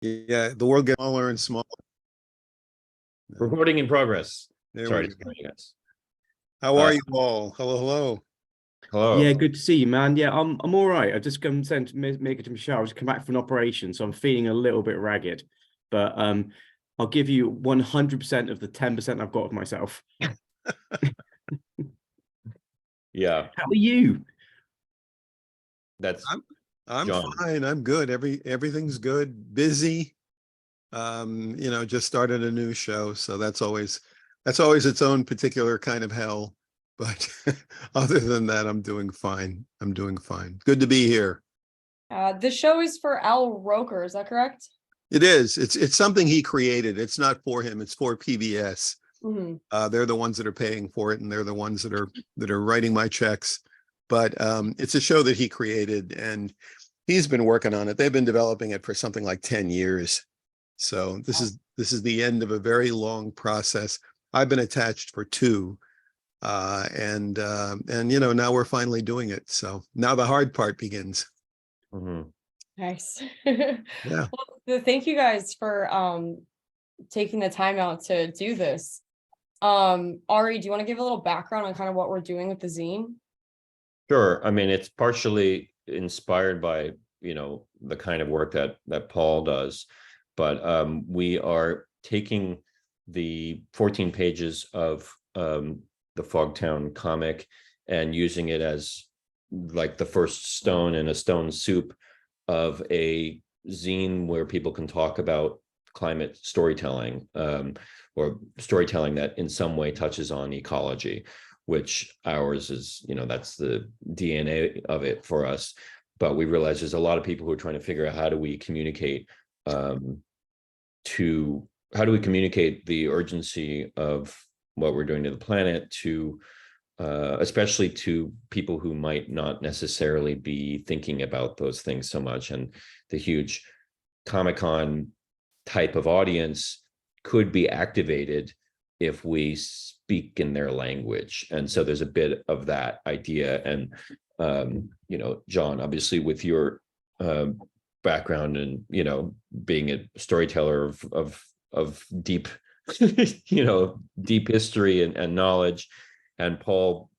Yeah, the world gets smaller and smaller. Recording in progress. There Sorry we to go. you guys. How are you all? Hello, hello. Hello. Yeah, good to see you, man. Yeah, I'm all right. I just come sent to make it to Michelle. I just come back from an operation, so I'm feeling a little bit ragged. But I'll give you 100% of the 10% I've got of myself. Yeah, How are you? that's I'm John. fine. I'm good. Everything's good. Busy. Just started a new show, so that's always its own particular kind of hell. But other than that, I'm doing fine. I'm doing fine. Good to be here. The show is for Al Roker, is that correct? It is. It's something he created. It's not for him. It's for PBS. Mm-hmm. They're the ones that are paying for it, and they're the ones that are writing my checks. But it's a show that he created, and he's been working on it. They've been developing it for something like 10 years. So this is the end of a very long process. I've been attached for 2. And now we're finally doing it. So now the hard part begins. Mm-hmm. Nice. Yeah. Well, thank you guys for taking the time out to do this. Ari, do you want to give a little background on kind of what we're doing with the zine? Sure. I mean, it's partially inspired by, the kind of work that Paul does, but we are taking the 14 pages of the Fogtown comic and using it as like the first stone in a stone soup of a zine where people can talk about climate storytelling, or storytelling that in some way touches on ecology, which ours is, that's the DNA of it for us. But we realize there's a lot of people who are trying to figure out how do we communicate the urgency of what we're doing to the planet to especially to people who might not necessarily be thinking about those things so much. And the huge Comic-Con type of audience could be activated if we speak in their language. And so there's a bit of that idea. And John, obviously with your background and being a storyteller of deep deep history and knowledge, and Paul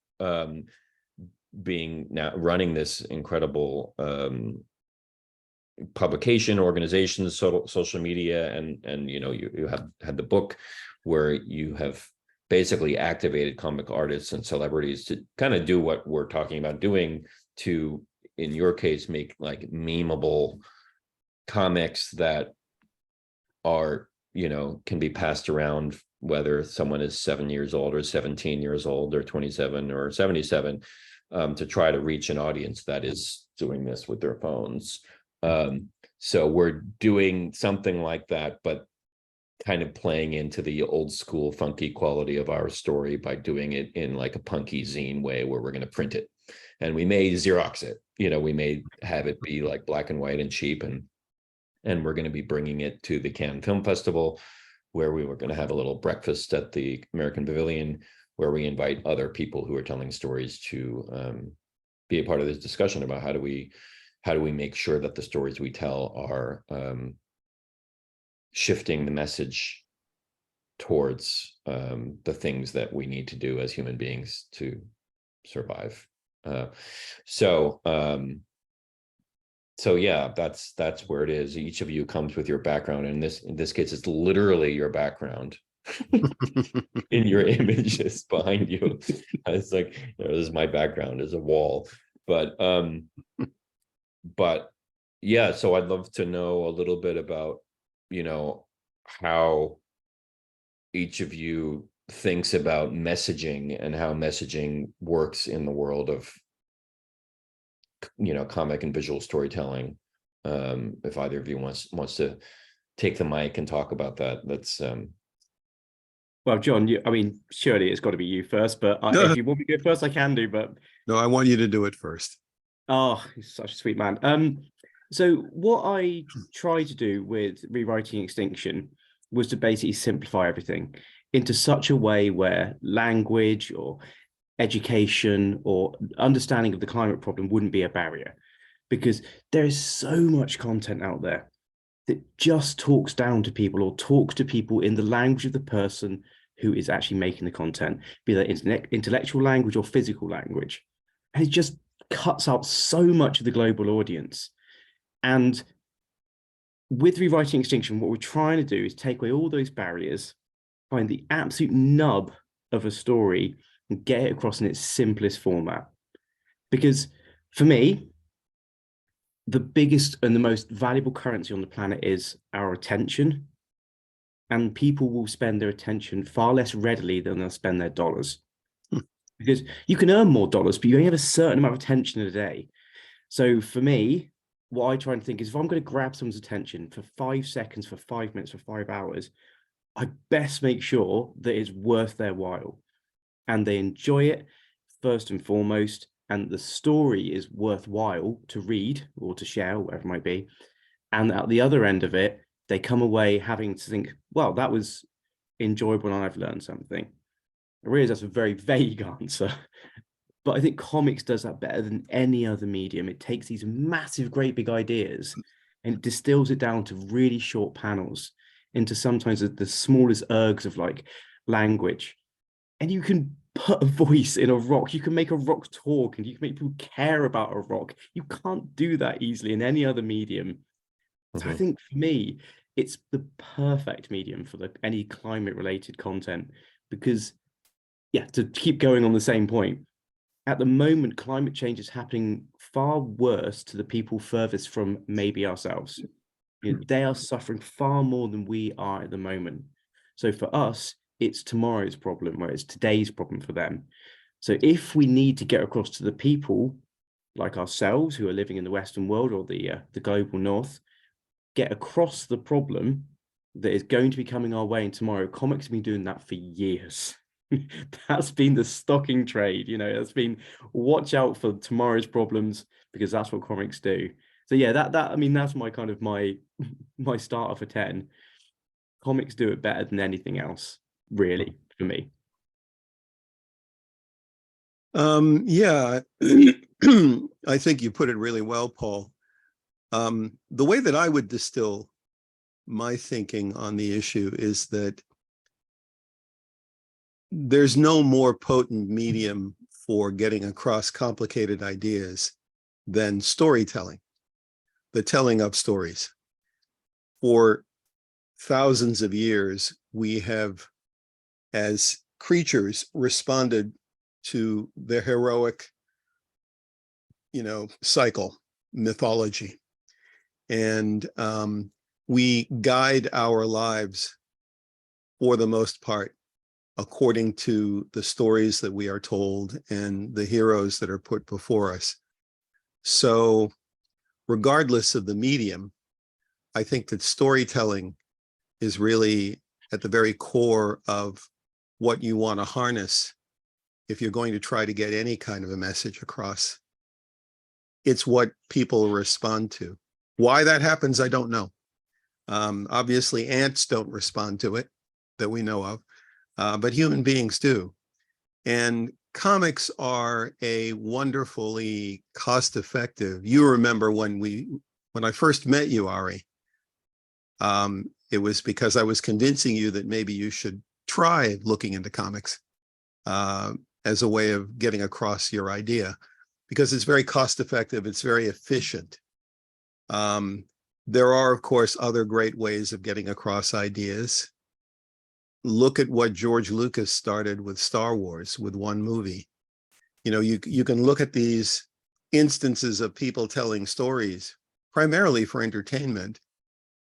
being now running this incredible publication, organization, social media, and you have had the book where you have basically activated comic artists and celebrities to kind of do what we're talking about doing, to, in your case, make like memeable comics that are, can be passed around, whether someone is 7 years old or 17 years old or 27 or 77, to try to reach an audience that is doing this with their phones. So we're doing something like that, but kind of playing into the old school funky quality of our story by doing it in like a punky zine way, where we're going to print it, and we may Xerox it, we may have it be like black and white and cheap, and we're going to be bringing it to the Cannes Film Festival, where we were going to have a little breakfast at the American Pavilion, where we invite other people who are telling stories to be a part of this discussion about how do we make sure that the stories we tell are shifting the message towards the things that we need to do as human beings to survive. So yeah, that's where it is. Each of you comes with your background, and in this case, it's literally your background in your images behind you. It's like, this is my background as a wall. But yeah, so I'd love to know a little bit about, how each of you thinks about messaging and how messaging works in the world of comic and visual storytelling. If either of you wants to take the mic and talk about that, that's Well, John, surely it's got to be you first, but if you want me to go first, I can do, but No, I want you to do it first. Oh, he's such a sweet man. So what I tried to do with Rewriting Extinction was to basically simplify everything into such a way where language or education or understanding of the climate problem wouldn't be a barrier, because there is so much content out there. that just talks down to people or talks to people in the language of the person who is actually making the content, be that intellectual language or physical language. And it just cuts out so much of the global audience. And with Rewriting Extinction, what we're trying to do is take away all those barriers, find the absolute nub of a story and get it across in its simplest format. Because for me, the biggest and the most valuable currency on the planet is our attention. And people will spend their attention far less readily than they'll spend their dollars. Because you can earn more dollars, but you only have a certain amount of attention in a day. So for me, what I try and think is if I'm going to grab someone's attention for 5 seconds, for 5 minutes, for 5 hours, I best make sure that it's worth their while and they enjoy it first and foremost, and the story is worthwhile to read or to share, or whatever it might be. And at the other end of it, they come away having to think, well, that was enjoyable and I've learned something. I realize that's a very vague answer, but I think comics does that better than any other medium. It takes these massive, great big ideas and it distills it down to really short panels into sometimes the smallest ergs of like language. And you can put a voice in a rock. You can make a rock talk and you can make people care about a rock. You can't do that easily in any other medium. So I think for me, it's the perfect medium for any climate related content because, yeah, to keep going on the same point, at the moment, climate change is happening far worse to the people furthest from maybe ourselves. You know, they are suffering far more than we are at the moment. So for us, it's tomorrow's problem, whereas today's problem for them. So if we need to get across to the people like ourselves who are living in the Western world or the global North, get across the problem that is going to be coming our way in tomorrow. Comics have been doing that for years. That's been the stocking trade, you know, that's been watch out for tomorrow's problems because that's what comics do. So yeah, that I mean, that's my kind of my starter for 10. Comics do it better than anything else, really, for me. Yeah, I think you put it really well, Paul. The way that I would distill my thinking on the issue is that there's no more potent medium for getting across complicated ideas than storytelling, the telling of stories. For thousands of years, we have, as creatures, responded to the heroic, cycle, mythology. And we guide our lives, for the most part, according to the stories that we are told and the heroes that are put before us. So regardless of the medium, I think that storytelling is really at the very core of what you want to harness if you're going to try to get any kind of a message across. It's what people respond to. Why that happens, I don't know. Obviously, ants don't respond to it that we know of. But human beings do. And comics are a wonderfully cost-effective. You remember when I first met you, Ari, it was because I was convincing you that maybe you should try looking into comics as a way of getting across your idea, because it's very cost-effective, it's very efficient. There are, of course, other great ways of getting across ideas. Look at what George Lucas started with Star Wars, with one movie. You can look at these instances of people telling stories primarily for entertainment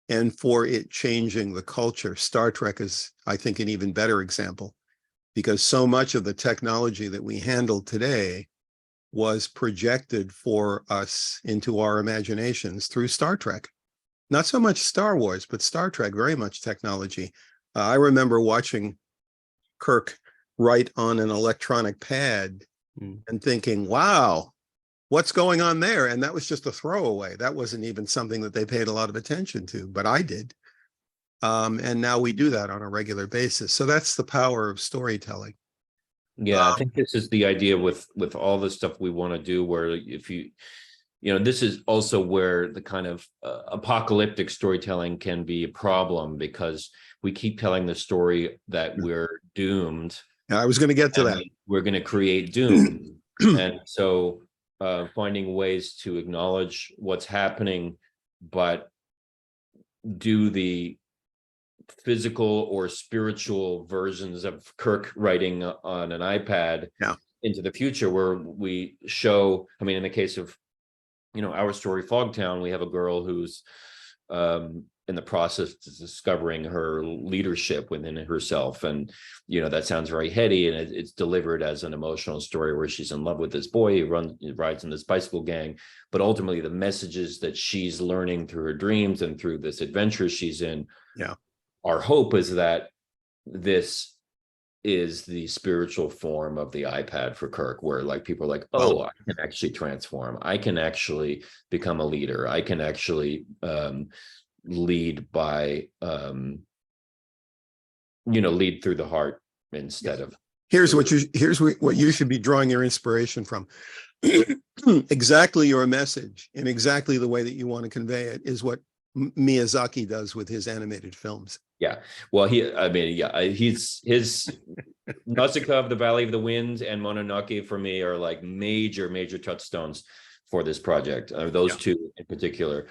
and for it changing the culture. Star Trek is, I think, an even better example, because so much of the technology that we handle today was projected for us into our imaginations through Star Trek. Not so much Star Wars, but Star Trek, very much technology. I remember watching Kirk write on an electronic pad and thinking, wow, what's going on there? And that was just a throwaway. That wasn't even something that they paid a lot of attention to, but I did. And now we do that on a regular basis. So that's the power of storytelling. Yeah, I think this is the idea with all the stuff we want to do, where this is also where the kind of apocalyptic storytelling can be a problem, because we keep telling the story that we're doomed. I was going to get to that. We're going to create doom. And so finding ways to acknowledge what's happening, but do the physical or spiritual versions of Kirk writing on an iPad into the future, where we show, I mean, in the case of, our story, Fogtown, we have a girl who's in the process of discovering her leadership within herself. And, that sounds very heady, and it's delivered as an emotional story where she's in love with this boy who rides in this bicycle gang. But ultimately, the messages that she's learning through her dreams and through this adventure she's in, our hope is that this is the spiritual form of the iPad for Kirk, where like people are like, oh, I can actually transform. I can actually become a leader. I can actually lead by, lead through the heart instead of. Here's what you should be drawing your inspiration from. Exactly your message in exactly the way that you want to convey it is what Miyazaki does with his animated films. Yeah, well, he's his Nausicaa of the Valley of the Wind and Mononoke for me are like major touchstones for this project. Those two in particular.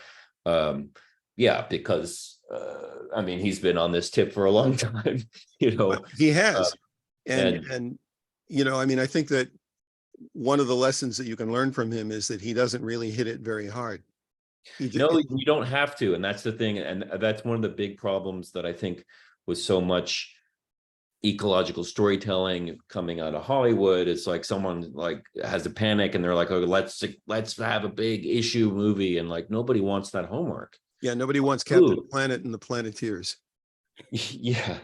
Because he's been on this tip for a long time. He has, and I think that one of the lessons that you can learn from him is that he doesn't really hit it very hard. No, you don't have to. And that's the thing. And that's one of the big problems that I think with so much ecological storytelling coming out of Hollywood. It's like someone like has a panic and they're like, oh, let's have a big issue movie. And like, nobody wants that homework. Yeah. Nobody wants Captain Planet and the Planeteers. Yeah.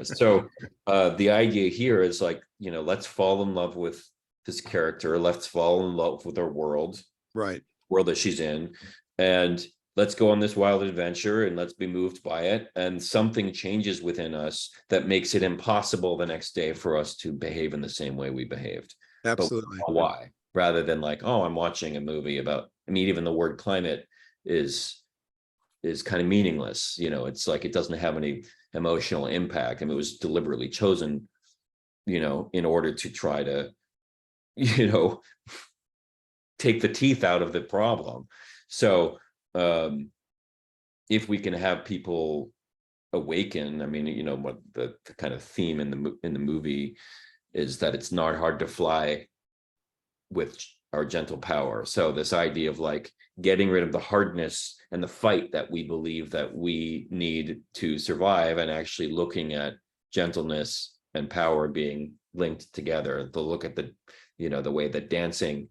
So the idea here is like, let's fall in love with this character. Let's fall in love with her world. Right. World that she's in. And let's go on this wild adventure and let's be moved by it. And something changes within us that makes it impossible the next day for us to behave in the same way we behaved. Absolutely. But why? Rather than like, oh, I'm watching a movie about, even the word climate is kind of meaningless. It's like, it doesn't have any emotional impact. It was deliberately chosen, in order to try to, take the teeth out of the problem. So if we can have people awaken, what the kind of theme in the movie is that it's not hard to fly with our gentle power. So this idea of like getting rid of the hardness and the fight that we believe that we need to survive, and actually looking at gentleness and power being linked together. To look at the way that dancing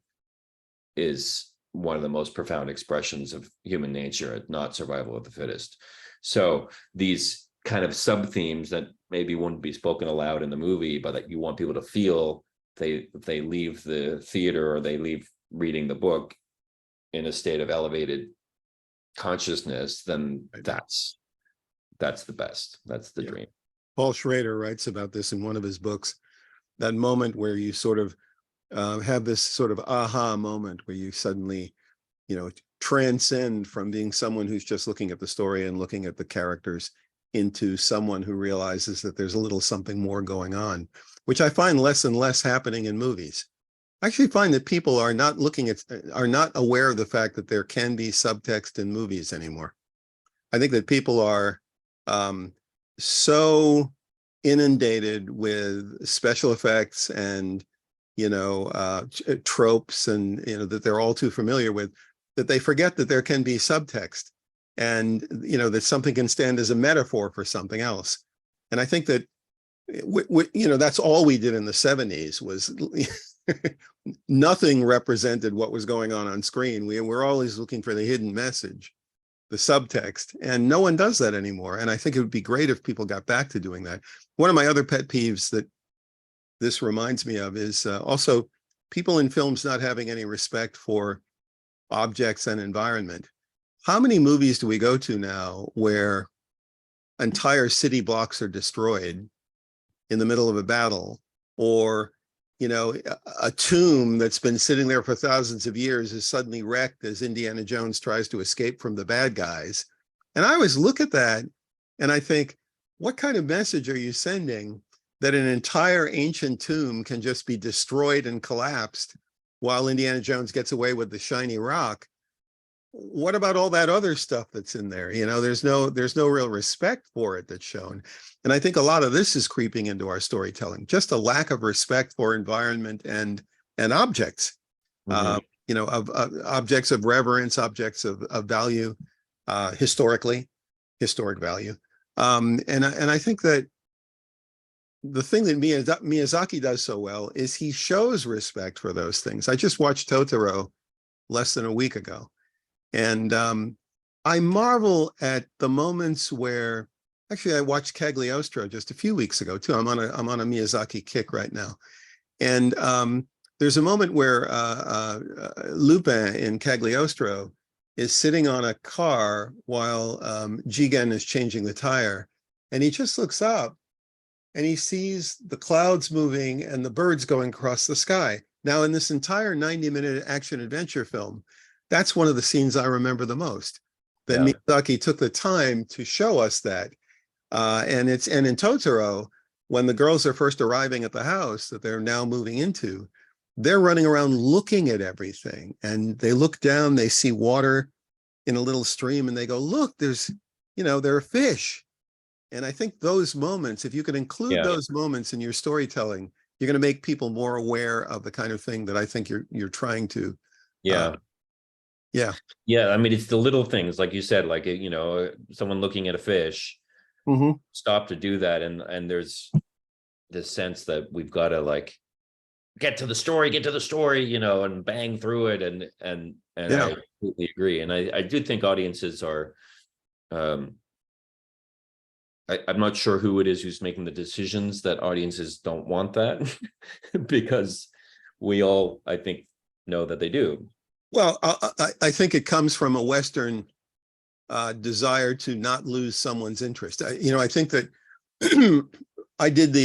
is one of the most profound expressions of human nature, not survival of the fittest. So these kind of sub themes that maybe wouldn't be spoken aloud in the movie, but that you want people to feel, they leave the theater or they leave reading the book in a state of elevated consciousness, then that's the best. That's the dream. Paul Schrader writes about this in one of his books, that moment where you sort of have this sort of aha moment where you suddenly, transcend from being someone who's just looking at the story and looking at the characters into someone who realizes that there's a little something more going on, which I find less and less happening in movies. I actually find that people are not aware of the fact that there can be subtext in movies anymore. I think that people are so inundated with special effects and tropes and that they're all too familiar with, that they forget that there can be subtext, and that something can stand as a metaphor for something else. And I think that that's all we did in the 70s was nothing represented what was going on screen. We're always looking for the hidden message, the subtext, and no one does that anymore. And I think it would be great if people got back to doing that. One of my other pet peeves that this reminds me of is also people in films not having any respect for objects and environment. How many movies do we go to now where entire city blocks are destroyed in the middle of a battle, or a tomb that's been sitting there for thousands of years is suddenly wrecked as Indiana Jones tries to escape from the bad guys. And I always look at that and I think, what kind of message are you sending that an entire ancient tomb can just be destroyed and collapsed while Indiana Jones gets away with the shiny rock? What about all that other stuff that's in there? There's no real respect for it that's shown. And I think a lot of this is creeping into our storytelling, just a lack of respect for environment and objects, of objects of reverence, objects of value, historic value. And I think that the thing that Miyazaki does so well is he shows respect for those things. I just watched Totoro less than a week ago. And I marvel at the moments where, actually, I watched Cagliostro just a few weeks ago too. I'm on a Miyazaki kick right now, and there's a moment where Lupin in Cagliostro is sitting on a car while Jigen is changing the tire, and he just looks up and he sees the clouds moving and the birds going across the sky. Now, in this entire 90-minute action adventure film, that's one of the scenes I remember the most, that Miyazaki took the time to show us that. And in Totoro, when the girls are first arriving at the house that they're now moving into, they're running around looking at everything. And they look down, they see water in a little stream, and they go, look, there are fish. And I think those moments, if you could include those moments in your storytelling, you're going to make people more aware of the kind of thing that I think you're trying to. I mean, it's the little things, like you said, like, someone looking at a fish, stop to do that. And there's this sense that we've got to like get to the story, and bang through it. And I completely agree. And I do think audiences are, I'm not sure who it is who's making the decisions that audiences don't want that, because we all, I think, know that they do. Well, I think it comes from a Western desire to not lose someone's interest. I think that I did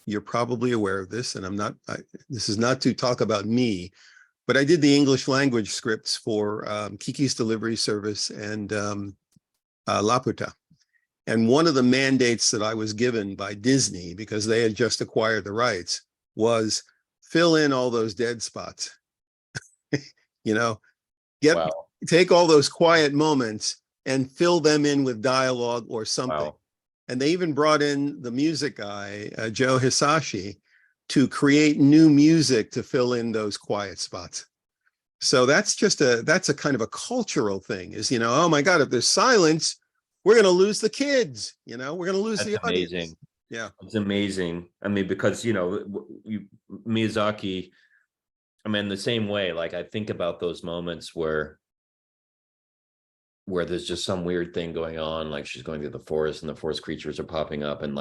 you're probably aware of this, and this is not to talk about me, but I did the English language scripts for Kiki's Delivery Service and Laputa. And one of the mandates that I was given by Disney, because they had just acquired the rights, was fill in all those dead spots. Take all those quiet moments and fill them in with dialogue or something. And they even brought in the music guy, Joe Hisashi, to create new music to fill in those quiet spots. So that's a kind of a cultural thing, is, oh my God, if there's silence, we're going to lose the kids, we're going to lose the audience. Amazing. Yeah. It's amazing. I mean, because, Miyazaki, I mean, the same way, like I think about those moments where there's just some weird thing going on, like she's going through the forest and the forest creatures are popping up, and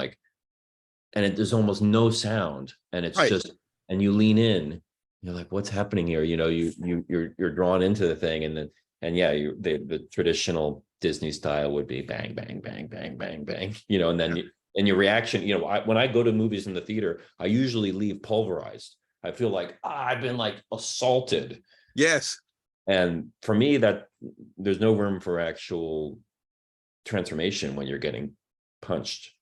there's almost no sound, and it's just, and you lean in, you're like, what's happening here? You're drawn into the thing, and then, the traditional Disney style would be bang, bang, bang, bang, bang, bang, and then and your reaction, when I go to movies in the theater, I usually leave pulverized. I feel like I've been like assaulted. Yes. And for me, that there's no room for actual transformation when you're getting punched.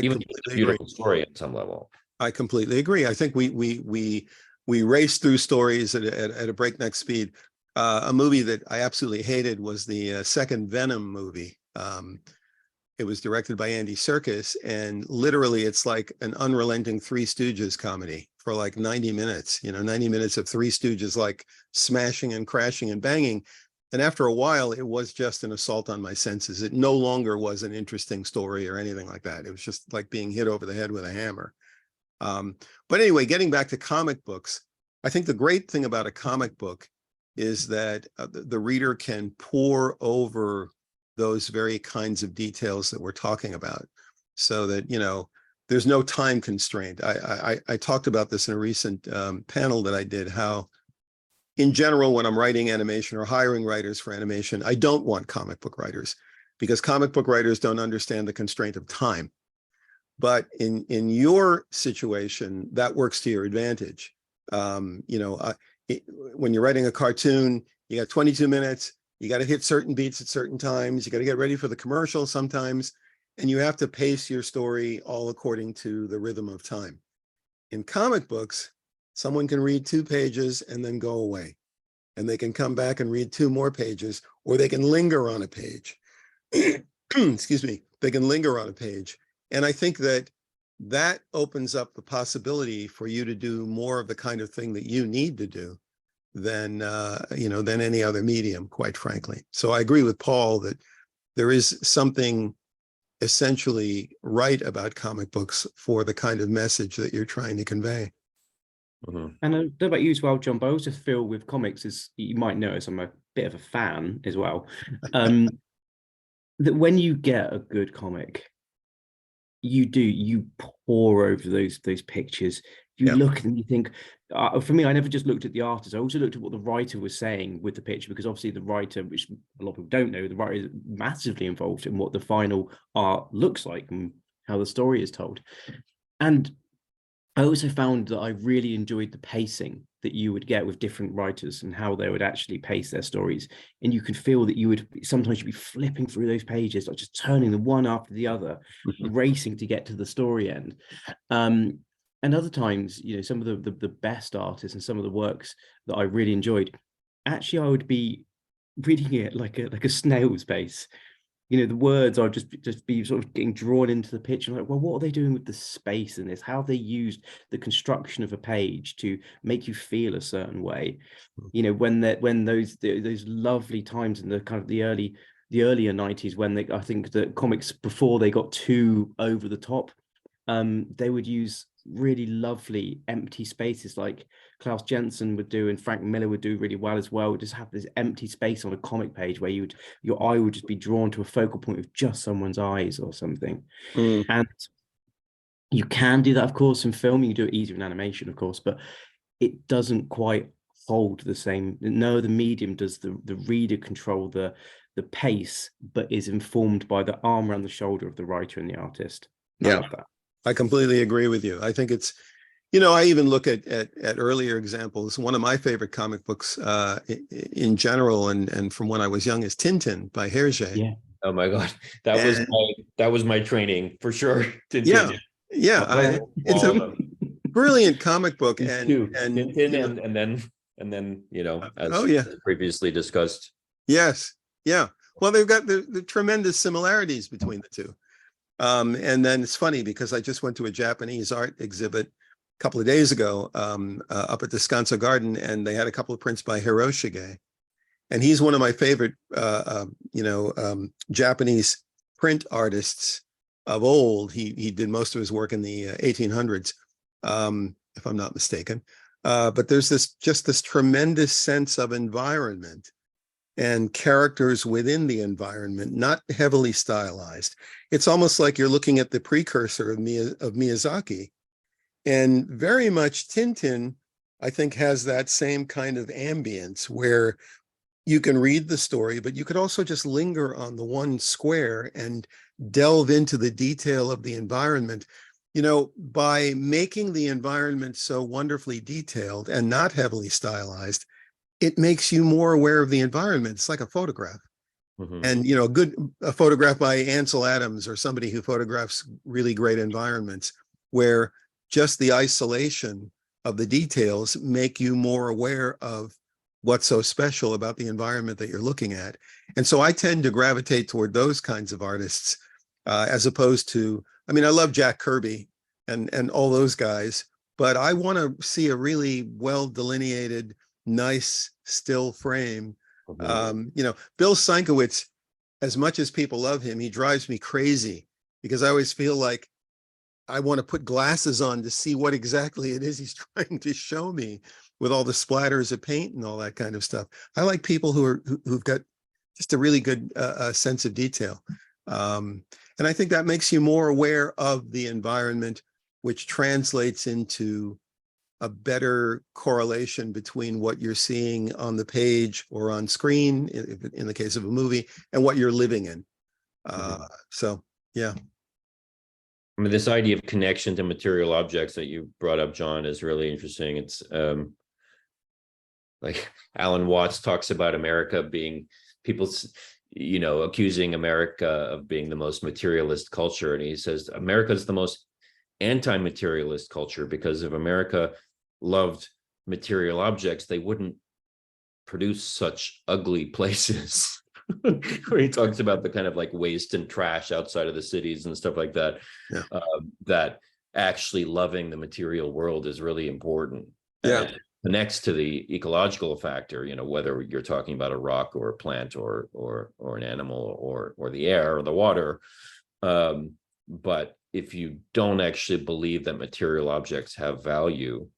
Even a beautiful story at some level. I completely agree. I think we race through stories at a breakneck speed. A movie that I absolutely hated was the second Venom movie. It was directed by Andy Serkis, and literally it's like an unrelenting Three Stooges comedy for like 90 minutes, 90 minutes of Three Stooges, like smashing and crashing and banging. And after a while, it was just an assault on my senses. It no longer was an interesting story or anything like that. It was just like being hit over the head with a hammer. But anyway, getting back to comic books, I think the great thing about a comic book is that the reader can pore over those very kinds of details that we're talking about, so that, there's no time constraint. I talked about this in a recent panel that I did, how in general, when I'm writing animation or hiring writers for animation, I don't want comic book writers, because comic book writers don't understand the constraint of time. but in your situation, that works to your advantage. When you're writing a cartoon, you got 22 minutes, you got to hit certain beats at certain times, you got to get ready for the commercial sometimes, and you have to pace your story all according to the rhythm of time. In comic books, someone can read 2 pages and then go away, and they can come back and read 2 more pages, or they can linger on a page. Excuse me, they can linger on a page. And I think that opens up the possibility for you to do more of the kind of thing that you need to do than any other medium, quite frankly. So I agree with Paul that there is something essentially right about comic books for the kind of message that you're trying to convey. And I don't know about you as well, John, but I also feel with comics, as you might notice, I'm a bit of a fan as well, that when you get a good comic, you pour over those pictures. You look at them, you think, for me, I never just looked at the artist. I also looked at what the writer was saying with the picture, because obviously the writer, which a lot of people don't know, the writer is massively involved in what the final art looks like and how the story is told. And I also found that I really enjoyed the pacing that you would get with different writers and how they would actually pace their stories. And you could feel that sometimes you'd be flipping through those pages, like just turning them one after the other, racing to get to the story end. And other times, some of the best artists and some of the works that I really enjoyed, actually I would be reading it like a snail's pace. The words are just be sort of getting drawn into the picture. Like, well, what are they doing with the space in this? How have they used the construction of a page to make you feel a certain way? When those lovely times in the kind of the earlier 90s, when I think that comics, before they got too over the top, they would use really lovely empty spaces like Klaus Jensen would do, and Frank Miller would do really well as well. Just have this empty space on a comic page where your eye would just be drawn to a focal point of just someone's eyes or something. And you can do that, of course, in film. You can do it easier in animation, of course, but it doesn't quite hold the same. No, the medium does the reader control the pace, but is informed by the arm around the shoulder of the writer and the artist. I love that. I completely agree with you. I think it's, I even look at earlier examples. One of my favorite comic books in general, and from when I was young, is Tintin by Hergé. Yeah. Oh my God, that was my training for sure. Tintin. It's a brilliant comic book, and Tintin, and then as previously discussed. Yes, yeah. Well, they've got the tremendous similarities between the two. And then it's funny because I just went to a Japanese art exhibit a couple of days ago up at the Skansa Garden, and they had a couple of prints by Hiroshige. And he's one of my favorite, Japanese print artists of old. He did most of his work in the 1800s, if I'm not mistaken. But there's this tremendous sense of environment and characters within the environment, not heavily stylized. It's almost like you're looking at the precursor of Miyazaki. And very much Tintin, I think, has that same kind of ambience where you can read the story, but you could also just linger on the one square and delve into the detail of the environment. By making the environment so wonderfully detailed and not heavily stylized, it makes you more aware of the environment. It's like a photograph. And, a photograph by Ansel Adams or somebody who photographs really great environments, where just the isolation of the details make you more aware of what's so special about the environment that you're looking at. And so I tend to gravitate toward those kinds of artists, as opposed to, I love Jack Kirby and all those guys, but I want to see a really well delineated, nice still frame. Bill Sienkiewicz, as much as people love him, he drives me crazy because I always feel like I want to put glasses on to see what exactly it is he's trying to show me with all the splatters of paint and all that kind of stuff. I like people who've got just a really good sense of detail. And I think that makes you more aware of the environment, which translates into a better correlation between what you're seeing on the page or on screen, in the case of a movie, and what you're living in. So, yeah. I mean, this idea of connection to material objects that you brought up, John, is really interesting. It's like Alan Watts talks about America being people's, accusing America of being the most materialist culture. And he says America is the most anti-materialist culture, because if America loved material objects, they wouldn't produce such ugly places. Where he talks about the kind of like waste and trash outside of the cities and stuff like that. Yeah. That actually loving the material world is really important. Yeah. And it connects to the ecological factor, whether you're talking about a rock or a plant or an animal or the air or the water. But if you don't actually believe that material objects have value,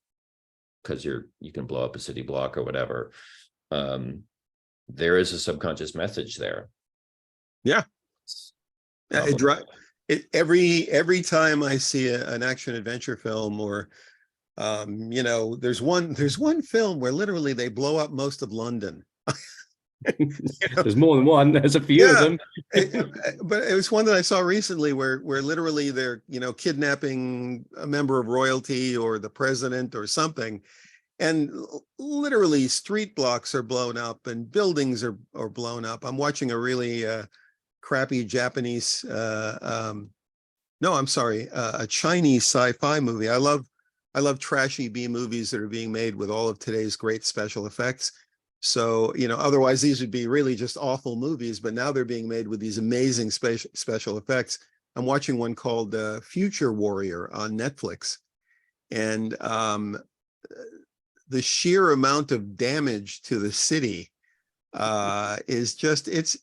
because you can blow up a city block or whatever, there is a subconscious message there. Yeah. Every time I see an action adventure film, or there's one film where literally they blow up most of London. There's more than one. There's a few of them. But it was one that I saw recently where literally they're kidnapping a member of royalty or the president or something, and literally street blocks are blown up and buildings are blown up. I'm watching a really crappy Japanese a Chinese sci-fi movie. I love trashy B movies that are being made with all of today's great special effects. So, otherwise these would be really just awful movies, but now they're being made with these amazing special effects. I'm watching one called Future Warrior on Netflix. And the sheer amount of damage to the city is just, it's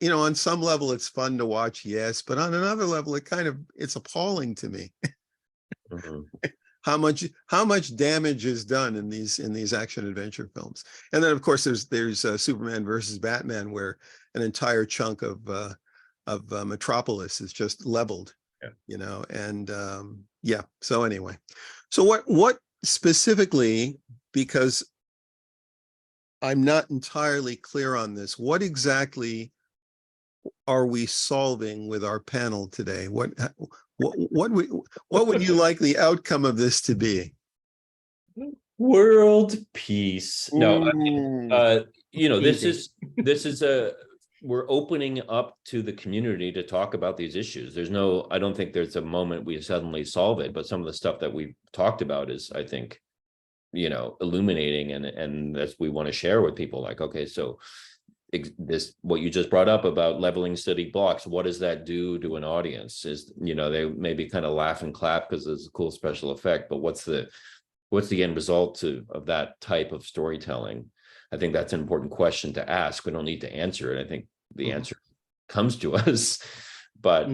on some level it's fun to watch, yes, but on another level it's appalling to me. Mm-hmm. how much damage is done in these action adventure films. And then of course there's Superman versus Batman, where an entire chunk of Metropolis is just leveled. And so anyway, so what specifically, because I'm not entirely clear on this, what exactly are we solving with our panel today? What would you like the outcome of this to be? World peace. No, this is we're opening up to the community to talk about these issues. I don't think there's a moment we suddenly solve it, but some of the stuff that we've talked about is, I think, illuminating, and as we want to share with people, like, okay, so this, what you just brought up about leveling city blocks, what does that do to an audience? Is, they maybe kind of laugh and clap because it's a cool special effect, but what's the end result of that type of storytelling? I think that's an important question to ask. We don't need to answer it. I think the answer comes to us, but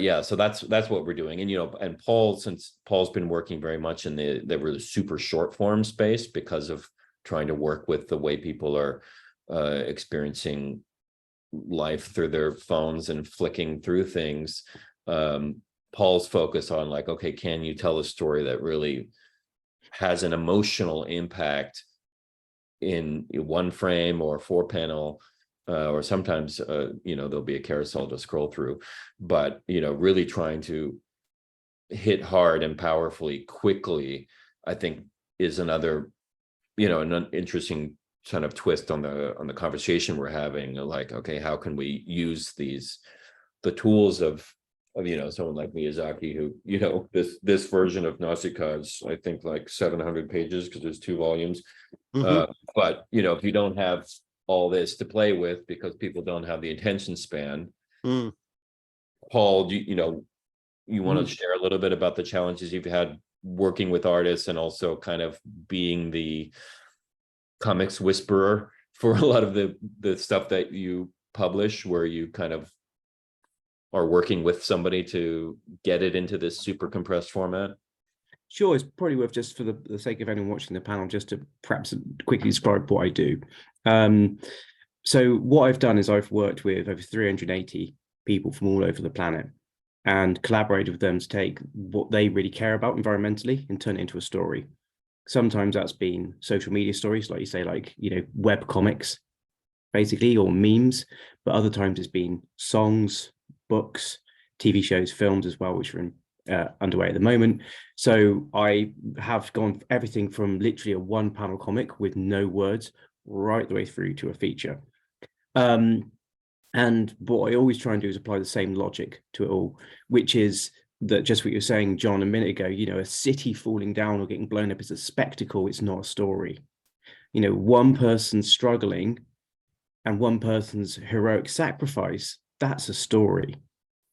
yeah, so that's what we're doing. And and since Paul's been working very much in the really super short form space, because of trying to work with the way people are experiencing life through their phones and flicking through things. Paul's focus on, like, okay, can you tell a story that really has an emotional impact in one frame or 4-panel, or sometimes there'll be a carousel to scroll through, but really trying to hit hard and powerfully quickly, I think, is another an interesting kind of twist on the conversation we're having. Like, okay, how can we use the tools of someone like Miyazaki, who this version of Nausicaa is, I think, like 700 pages because there's 2 volumes. But if you don't have all this to play with because people don't have the attention span, Paul, you want to share a little bit about the challenges you've had working with artists, and also kind of being the comics whisperer for a lot of the stuff that you publish, where you kind of are working with somebody to get it into this super compressed format? Sure, it's probably worth, just for the sake of anyone watching the panel, just to perhaps quickly describe what I do. So what I've done is I've worked with over 380 people from all over the planet and collaborated with them to take what they really care about environmentally and turn it into a story. Sometimes that's been social media stories, like you say, like, web comics, basically, or memes. But other times it's been songs, books, TV shows, films as well, which are underway at the moment. So I have gone everything from literally a 1-panel comic with no words right the way through to a feature. And what I always try and do is apply the same logic to it all, which is that just what you were saying, John, a minute ago, a city falling down or getting blown up is a spectacle. It's not a story. One person struggling and one person's heroic sacrifice, that's a story.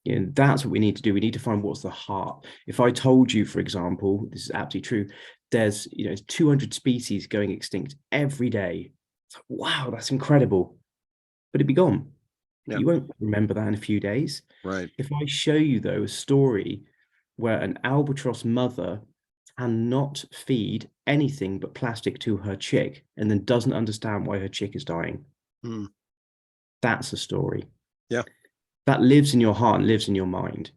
That's what we need to do. We need to find what's the heart. If I told you, for example, this is absolutely true, there's 200 species going extinct every day. It's like, wow, that's incredible. But it'd be gone. Yeah. You won't remember that in a few days. Right. If I show you, though, a story where an albatross mother cannot feed anything but plastic to her chick and then doesn't understand why her chick is dying, that's a story. Yeah. That lives in your heart and lives in your mind.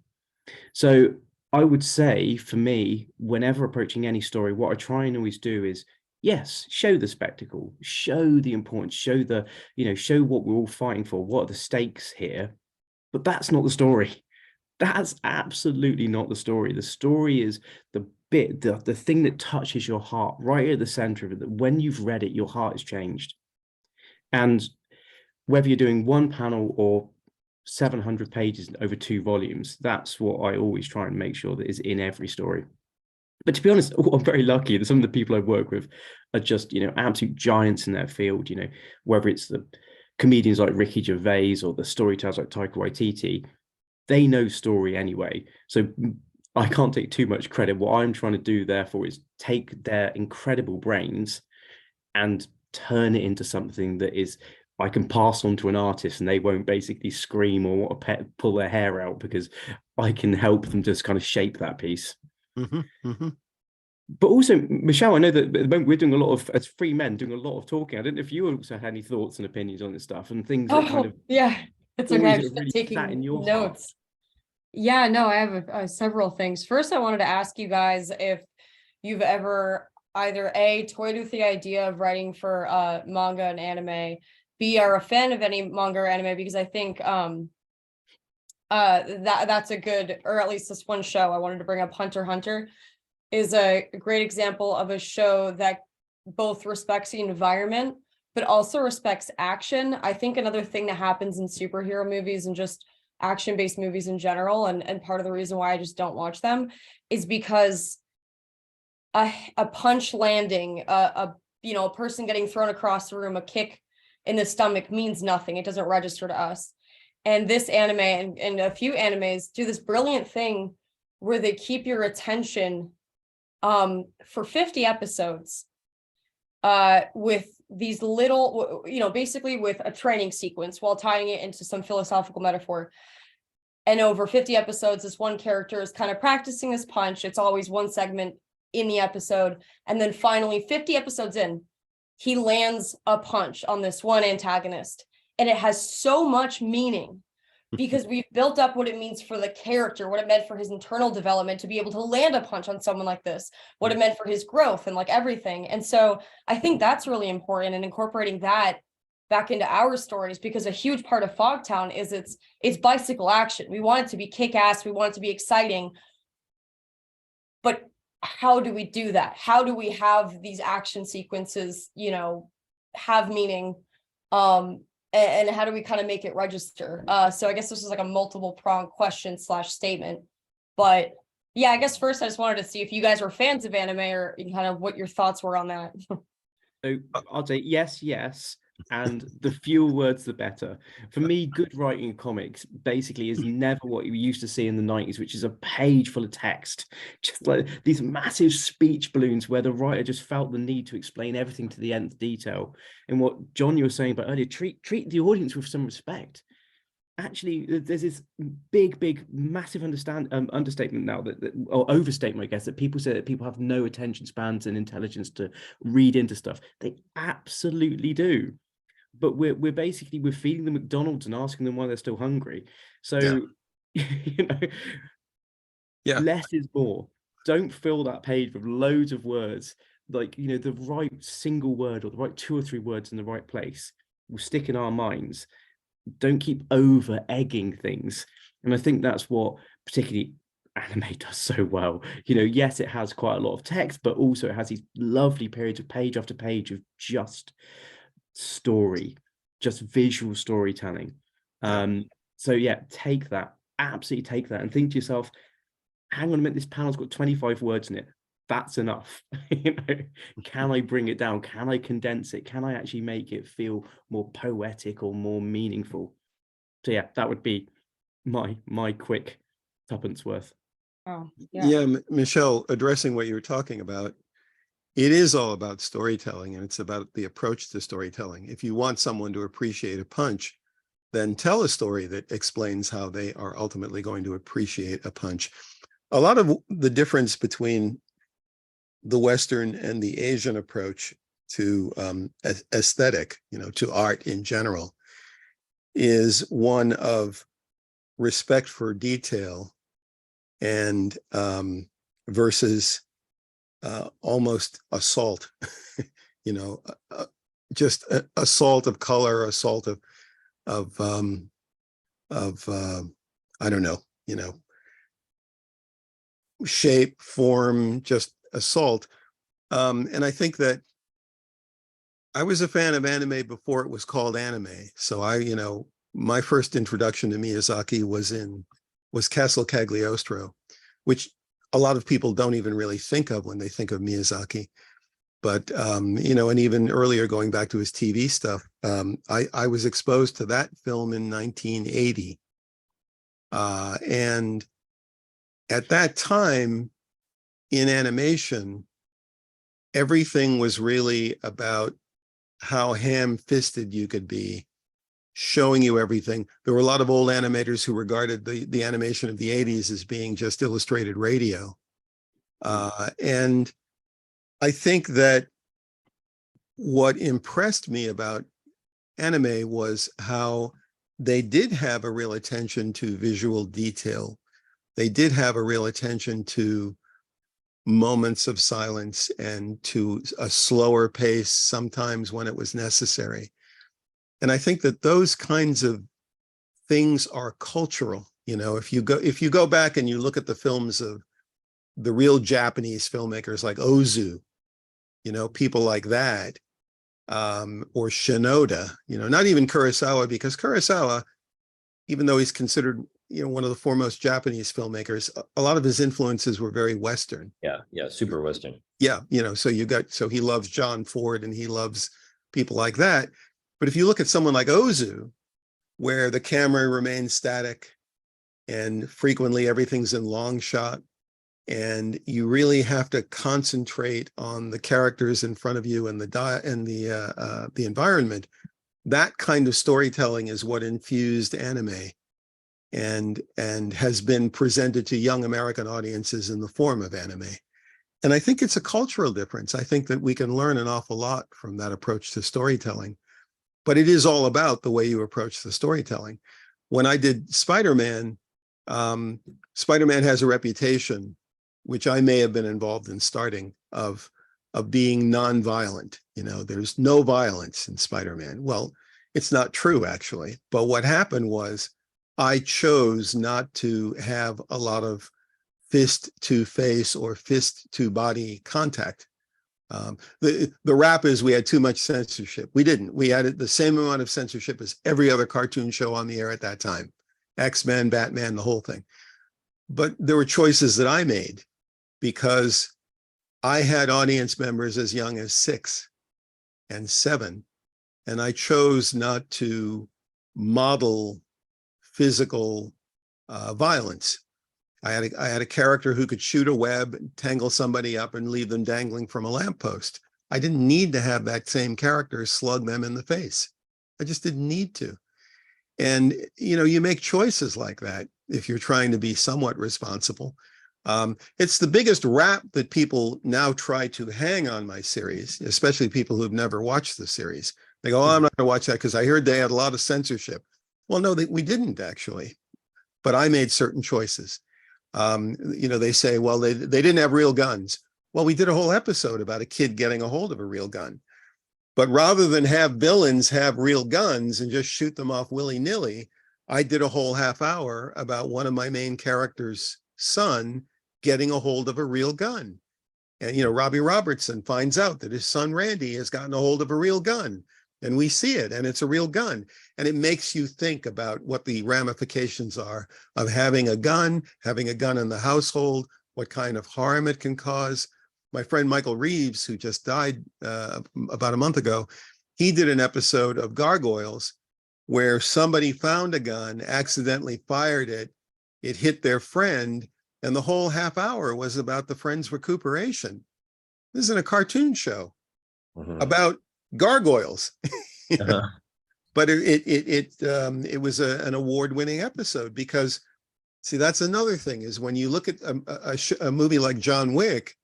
So I would say, for me, whenever approaching any story, what I try and always do is, yes, show the spectacle, show the importance, show show what we're all fighting for, what are the stakes here. But that's not the story. That's absolutely not the story. The story is the bit, the thing that touches your heart right at the center of it, that when you've read it, your heart is changed. And whether you're doing 1 panel or 700 pages over 2 volumes, that's what I always try and make sure that is in every story. But to be honest, I'm very lucky that some of the people I work with are just, absolute giants in their field, whether it's the comedians like Ricky Gervais or the storytellers like Taika Waititi, they know story anyway. So I can't take too much credit. What I'm trying to do, therefore, is take their incredible brains and turn it into something that is I can pass on to an artist and they won't basically scream or want to pull their hair out, because I can help them just kind of shape that piece. But also, Michelle, I know that at the moment we're doing a lot of, as free men, doing a lot of talking. I don't know if you also had any thoughts and opinions on this stuff and things that kind of it's okay. I've always been really taking sat in your heart. notes. Yeah, no, I have several things. First, I wanted to ask you guys if you've ever either A, toyed with the idea of writing for manga and anime, B, are a fan of any manga or anime, because I think that's a good, or at least this one show I wanted to bring up, Hunter x Hunter, is a great example of a show that both respects the environment but also respects action. I think another thing that happens in superhero movies and just action-based movies in general, and part of the reason why I just don't watch them, is because a punch landing, a person getting thrown across the room, a kick in the stomach means nothing. It doesn't register to us. And this anime and a few animes do this brilliant thing where they keep your attention for 50 episodes with these little, basically with a training sequence while tying it into some philosophical metaphor. And over 50 episodes, this one character is kind of practicing this punch. It's always one segment in the episode. And then finally, 50 episodes in, he lands a punch on this one antagonist. And it has so much meaning because we've built up what it means for the character, what it meant for his internal development to be able to land a punch on someone like this, what it meant for his growth and like everything. And so I think that's really important, and incorporating that back into our stories, because a huge part of Fogtown is it's bicycle action. We want it to be kick-ass, we want it to be exciting. But how do we do that? How do we have these action sequences, have meaning? And how do we kind of make it register? So I guess this is like a multiple pronged question / statement. But yeah, I guess first I just wanted to see if you guys were fans of anime or kind of what your thoughts were on that. So I'll say yes, and the fewer words, the better. For me, good writing in comics basically is never what you used to see in the 90s, which is a page full of text, just like these massive speech balloons where the writer just felt the need to explain everything to the nth detail. And what John, you were saying about earlier, treat the audience with some respect. Actually, there's this big, massive understatement now or overstatement, I guess, that people say that people have no attention spans and intelligence to read into stuff. They absolutely do. But we're feeding them McDonald's and asking them why they're still hungry. So, less is more. Don't fill that page with loads of words. Like, the right single word or the right 2 or 3 words in the right place will stick in our minds. don't keep over egging things. And I think that's what particularly anime does so well. Yes, it has quite a lot of text, but also it has these lovely periods of page after page of just story, just visual storytelling. So yeah, take that, absolutely take that, and think to yourself, hang on a minute, this panel's got 25 words in it. That's enough. Can I bring it down? Can I condense it? Can I actually make it feel more poetic or more meaningful? So yeah, that would be my quick tuppence worth. Oh, Yeah, Michelle, addressing what you were talking about, it is all about storytelling, and it's about the approach to storytelling. If you want someone to appreciate a punch, then tell a story that explains how they are ultimately going to appreciate a punch. A lot of the difference between the Western and the Asian approach to aesthetic, to art in general, is one of respect for detail and versus almost assault, just assault of color, assault of I don't know, shape, form, just assault. And I think that I was a fan of anime before it was called anime. So my first introduction to Miyazaki was Castle Cagliostro, which a lot of people don't even really think of when they think of Miyazaki. But, and even earlier, going back to his TV stuff, I was exposed to that film in 1980. And at that time in animation, everything was really about how ham-fisted you could be, showing you everything. There were a lot of old animators who regarded the animation of the 80s as being just illustrated radio. And I think that what impressed me about anime was how they did have a real attention to visual detail. They did have a real attention to moments of silence and to a slower pace sometimes when it was necessary. And I think that those kinds of things are cultural. If you go back and you look at the films of the real Japanese filmmakers like Ozu, people like that, or Shinoda, not even Kurosawa, because Kurosawa, even though he's considered, one of the foremost Japanese filmmakers, a lot of his influences were very Western. Yeah, super Western. Yeah, so he loves John Ford and he loves people like that. But if you look at someone like Ozu, where the camera remains static and frequently everything's in long shot, and you really have to concentrate on the characters in front of you and the environment, that kind of storytelling is what infused anime and has been presented to young American audiences in the form of anime. And I think it's a cultural difference. I think that we can learn an awful lot from that approach to storytelling, but it is all about the way you approach the storytelling. When I did Spider-Man, Spider-Man has a reputation, which I may have been involved in starting, of being nonviolent. There's no violence in Spider-Man. Well, it's not true, actually. But what happened was I chose not to have a lot of fist to face or fist to body contact. The rap is we had too much censorship. We didn't. We had the same amount of censorship as every other cartoon show on the air at that time. X-Men, Batman, the whole thing. But there were choices that I made because I had audience members as young as 6 and 7, and I chose not to model physical violence. I had a character who could shoot a web, tangle somebody up, and leave them dangling from a lamppost. I didn't need to have that same character slug them in the face. I just didn't need to. And you make choices like that if you're trying to be somewhat responsible. It's the biggest rap that people now try to hang on my series, especially people who've never watched the series. They go, "Oh, I'm not going to watch that because I heard they had a lot of censorship." Well, no, we didn't actually, but I made certain choices. They say, well, they didn't have real guns. Well, we did a whole episode about a kid getting a hold of a real gun. But rather than have villains have real guns and just shoot them off willy-nilly, I did a whole half hour about one of my main characters' son getting a hold of a real gun. And, Robbie Robertson finds out that his son Randy has gotten a hold of a real gun, and we see it, and it's a real gun. And it makes you think about what the ramifications are of having a gun in the household, what kind of harm it can cause. My friend Michael Reeves, who just died about a month ago, he did an episode of Gargoyles where somebody found a gun, accidentally fired it, it hit their friend, and the whole half hour was about the friend's recuperation. This isn't a cartoon show about gargoyles. But it was an award-winning episode because, see, that's another thing is when you look at a movie like John Wick,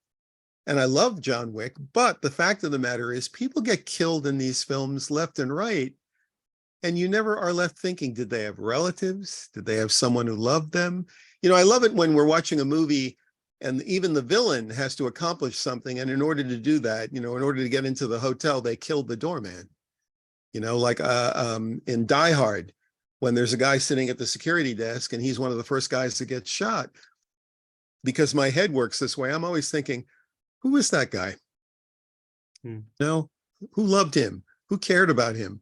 and I love John Wick, but the fact of the matter is people get killed in these films left and right, and you never are left thinking, did they have relatives? Did they have someone who loved them? I love it when we're watching a movie and even the villain has to accomplish something, and in order to do that, in order to get into the hotel, they killed the doorman. Like in Die Hard, when there's a guy sitting at the security desk and he's one of the first guys to get shot. Because my head works this way, I'm always thinking, who is that guy? Who loved him? Who cared about him?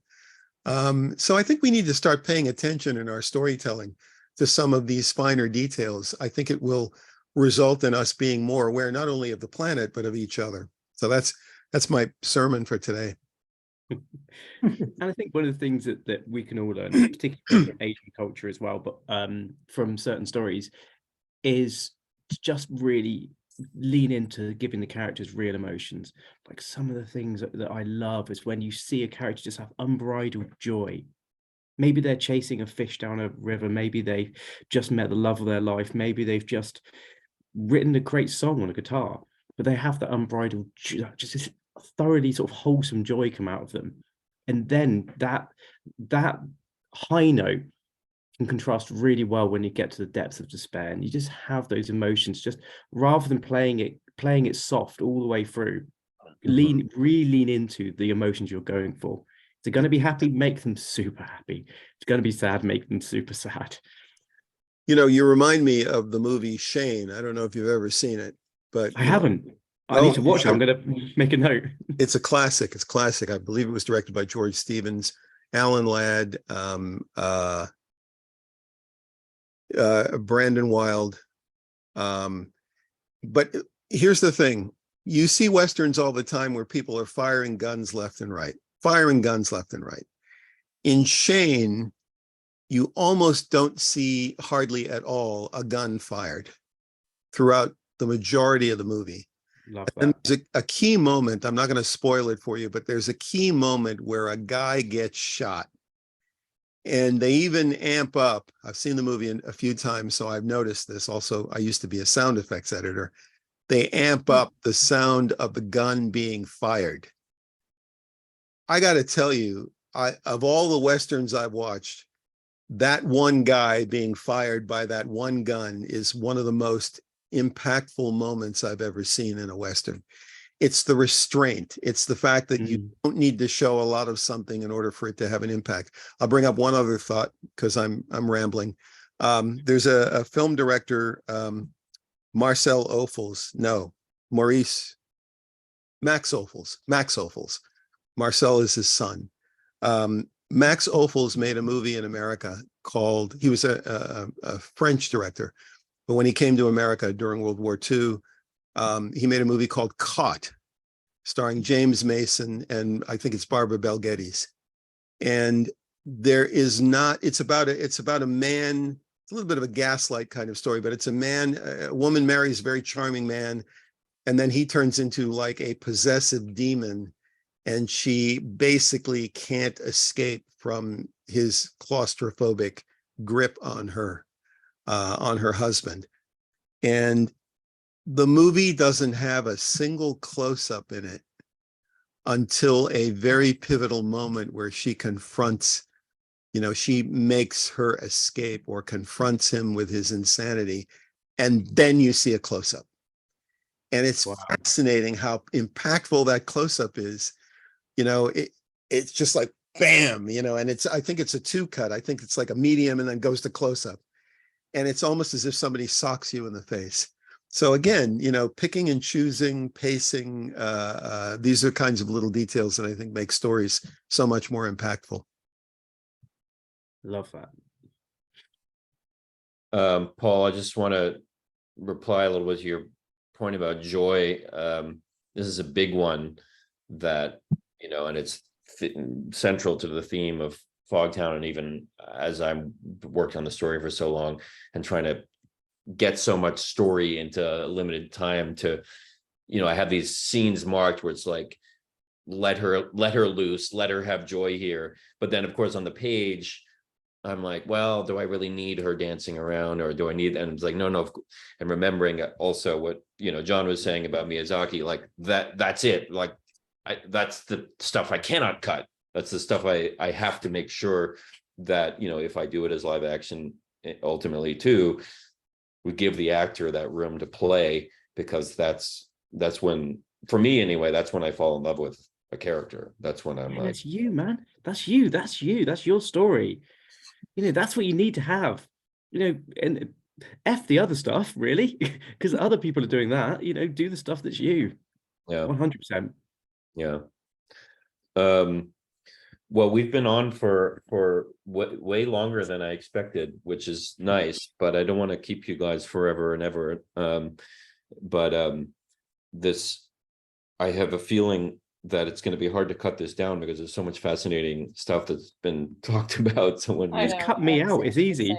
So I think we need to start paying attention in our storytelling to some of these finer details. I think it will result in us being more aware, not only of the planet, but of each other. So that's my sermon for today. And I think one of the things that we can all learn, particularly from Asian culture as well, but from certain stories, is to just really lean into giving the characters real emotions. Like some of the things that I love is when you see a character just have unbridled joy. Maybe they're chasing a fish down a river. Maybe they've just met the love of their life. Maybe they've just written a great song on a guitar, but they have that unbridled, just this thoroughly sort of wholesome joy come out of them. And then that high note can contrast really well when you get to the depths of despair, and you just have those emotions, just rather than playing it soft all the way through, really lean into the emotions you're going for. If they're going to be happy, make them super happy. If it's going to be sad, make them super sad. You remind me of the movie Shane. I don't know if you've ever seen it, but I haven't. I need to watch it. I'm going to make a note. It's a classic. It's classic. I believe it was directed by George Stevens, Alan Ladd, Brandon Wilde. But here's the thing. You see Westerns all the time where people are firing guns left and right. In Shane, you almost don't see hardly at all a gun fired throughout the majority of the movie. Love that. And there's a key moment, I'm not going to spoil it for you, but there's a key moment where a guy gets shot. And they even amp up. I've seen the movie a few times, so I've noticed this. Also, I used to be a sound effects editor. They amp up the sound of the gun being fired. I got to tell you, of all the Westerns I've watched, that one guy being fired by that one gun is one of the most impactful moments I've ever seen in a Western. It's the restraint. It's the fact that you don't need to show a lot of something in order for it to have an impact. I'll bring up one other thought because I'm rambling. There's a film director, Max Ophuls. Marcel is his son. Max Ophuls made a movie in America called, he was a French director, but when he came to America during World War II, he made a movie called Caught, starring James Mason and I think it's Barbara Bel Geddes. And it's about a man, it's a little bit of a Gaslight kind of story, but it's a woman marries a very charming man, and then he turns into like a possessive demon, and she basically can't escape from his claustrophobic grip on her husband. And the movie doesn't have a single close-up in it until a very pivotal moment where she confronts, she makes her escape or confronts him with his insanity. And then you see a close-up. And it's fascinating how impactful that close-up is. it's just like bam, and I think it's a 2-cut. I think it's like a medium and then goes to close up. And it's almost as if somebody socks you in the face. So again, picking and choosing, pacing, these are kinds of little details that I think make stories so much more impactful. Love that. Paul, I just want to reply a little bit to your point about joy. This is a big one that, and it's central to the theme of Fogtown. And even as I worked on the story for so long and trying to get so much story into limited time to, I have these scenes marked where it's like, let her loose, let her have joy here. But then of course on the page, I'm like, well, do I really need her dancing around, or do I need, and it's like, no. And remembering also what, John was saying about Miyazaki, like that's it. Like that's the stuff I cannot cut. That's the stuff I have to make sure that, if I do it as live action, ultimately too, we give the actor that room to play, because that's when, for me anyway, that's when I fall in love with a character. That's when I'm like, that's you, man. That's you. That's your story. That's what you need to have. And F the other stuff, really, because other people are doing that. Do the stuff that's you. yeah, 100%. yeah. Well, we've been on for way longer than I expected, which is nice, but I don't want to keep you guys forever and ever. This, I have a feeling that it's going to be hard to cut this down, because there's so much fascinating stuff that's been talked about. So when I just know, cut me I'm out, it's easy.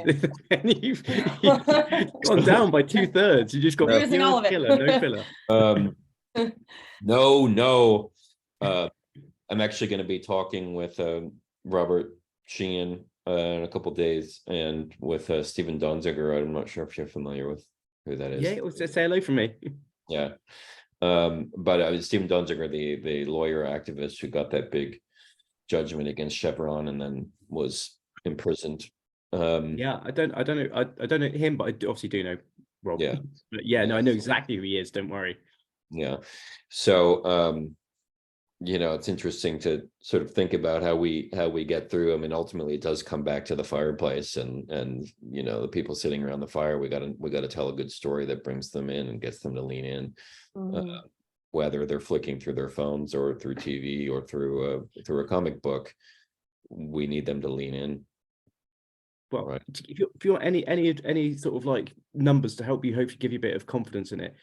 same. you've gone down by 2/3. You just got We're using all of it. killer, no filler. No. I'm actually going to be talking with Robert Sheehan in a couple of days, and with Stephen Donziger. I'm not sure if you're familiar with who that is. Yeah, say hello from me. Yeah. But Stephen Donziger, the lawyer activist who got that big judgment against Chevron and then was imprisoned. Yeah, I don't know him, but I obviously do know Rob. Yeah. But yeah, no, I know exactly who he is. Don't worry. Yeah. So it's interesting to sort of think about how we get through. I mean, ultimately it does come back to the fireplace and the people sitting around the fire. We got to tell a good story that brings them in and gets them to lean in, whether they're flicking through their phones or through TV or through a comic book. We need them to lean in. Well, right. if you want any sort of like numbers to help you, hopefully give you a bit of confidence in it.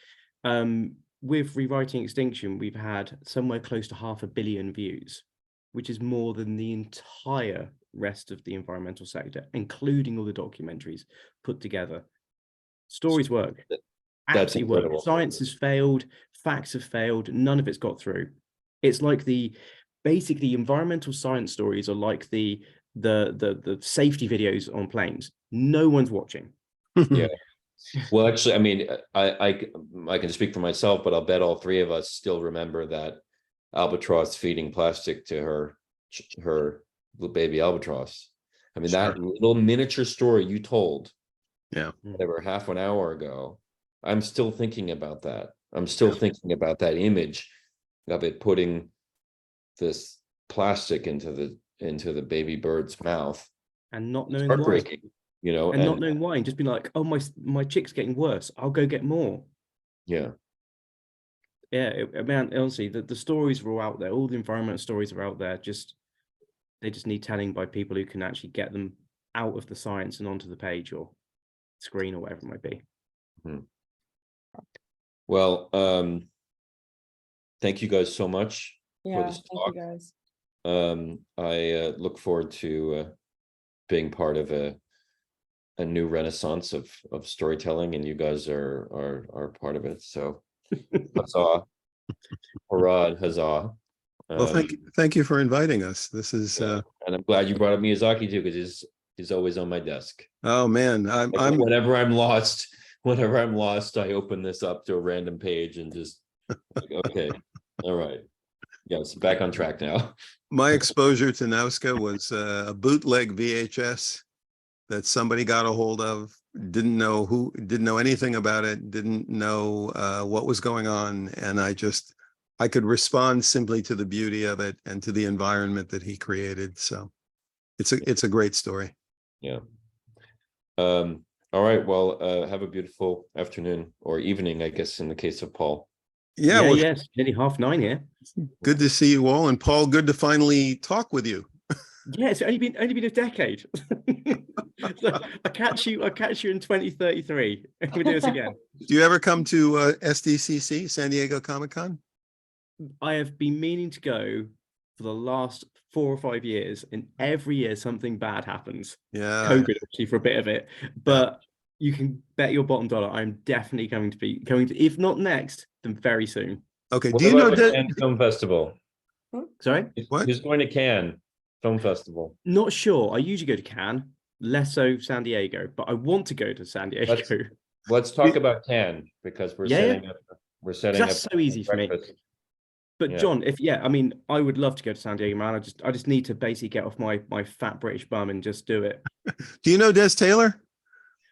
With Rewriting Extinction, we've had somewhere close to 500 million views, which is more than the entire rest of the environmental sector, including all the documentaries put together. Stories work. That's incredible. Work. Science has failed, facts have failed, none of it's got through. It's like basically environmental science stories are like the safety videos on planes. No one's watching. Yeah. Well, actually, I mean, I can speak for myself, but I'll bet all three of us still remember that albatross feeding plastic to her little baby albatross. I mean, that little miniature story you told, whatever, half an hour ago, I'm still thinking about that. I'm still thinking about that image of it putting this plastic into the baby bird's mouth, and not knowing heartbreaking. why. And not knowing why, and just being like, oh, my chick's getting worse, I'll go get more. Yeah. Man, honestly, the stories are all out there. All the environmental stories are out there. They just need telling by people who can actually get them out of the science and onto the page or screen or whatever it might be. Well, thank you guys so much for this talk. Thank you guys. I look forward to being part of a new renaissance of storytelling, and you guys are part of it. So huzzah. Hurrah, huzzah. Well, thank you for inviting us. This is and I'm glad you brought up Miyazaki too, because he's always on my desk. Oh man, whenever I'm lost, I open this up to a random page and just like, okay, all right. Yes, back on track now. My exposure to Nausica was a bootleg VHS that somebody got a hold of, didn't know anything about it, didn't know what was going on, and I just I could respond simply to the beauty of it and to the environment that he created. So it's a great story. Yeah. All right. Well, have a beautiful afternoon or evening, I guess, in the case of Paul. Yeah, well, yes, nearly 9:30 here. good to see you all. And Paul, good to finally talk with you. Yeah, it's only been a decade. So I'll catch you in 2033. We'll do this again. Do you ever come to SDCC, San Diego Comic-Con? I have been meaning to go for the last 4 or 5 years, and every year something bad happens. Yeah. COVID actually for a bit of it, but you can bet your bottom dollar I'm definitely going to, if not next, then very soon. Okay. What Do you know about the that? Cannes Film Festival? Sorry? What? Who's going to Cannes Film Festival? Not sure. I usually go to Cannes, less so San Diego, but I want to go to San Diego. Let's talk about Cannes because we're setting up. That's so easy for me. breakfast. But Yeah. John, I mean, I would love to go to San Diego, man. I just need to basically get off my fat British bum and just do it. Do you know Des Taylor?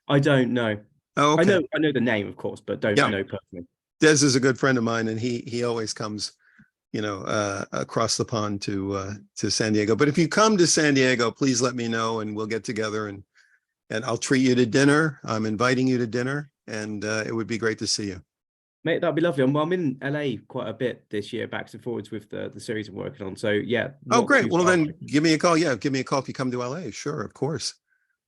I don't know. Oh, okay. I know the name, of course, but don't know personally. Des is a good friend of mine, and he always comes, across the pond to San Diego. But if you come to San Diego, please let me know, and we'll get together and I'll treat you to dinner. I'm inviting you to dinner, and it would be great to see you. Mate, that'd be lovely. I'm in LA quite a bit this year, backwards and forwards with the series I'm working on. So yeah. Oh, great. Well, then give me a call. Yeah, give me a call if you come to LA. Sure, of course.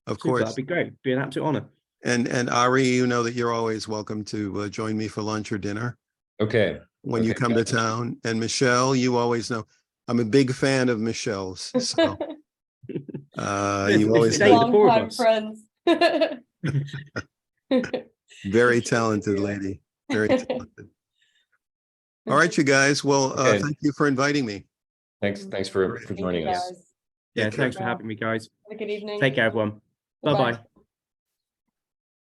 Of course. That'd be great. Be an absolute honor. And Ari, you know that you're always welcome to join me for lunch or dinner Okay. when you come to town. And Michelle, you always know I'm a big fan of Michelle's. So you always Long-time friends. very talented lady. Very talented. All right, you guys. Well, thank you for inviting me. Thanks for joining us. Yeah, thanks for having me, guys. Have a good evening. Take care, everyone. Bye-bye.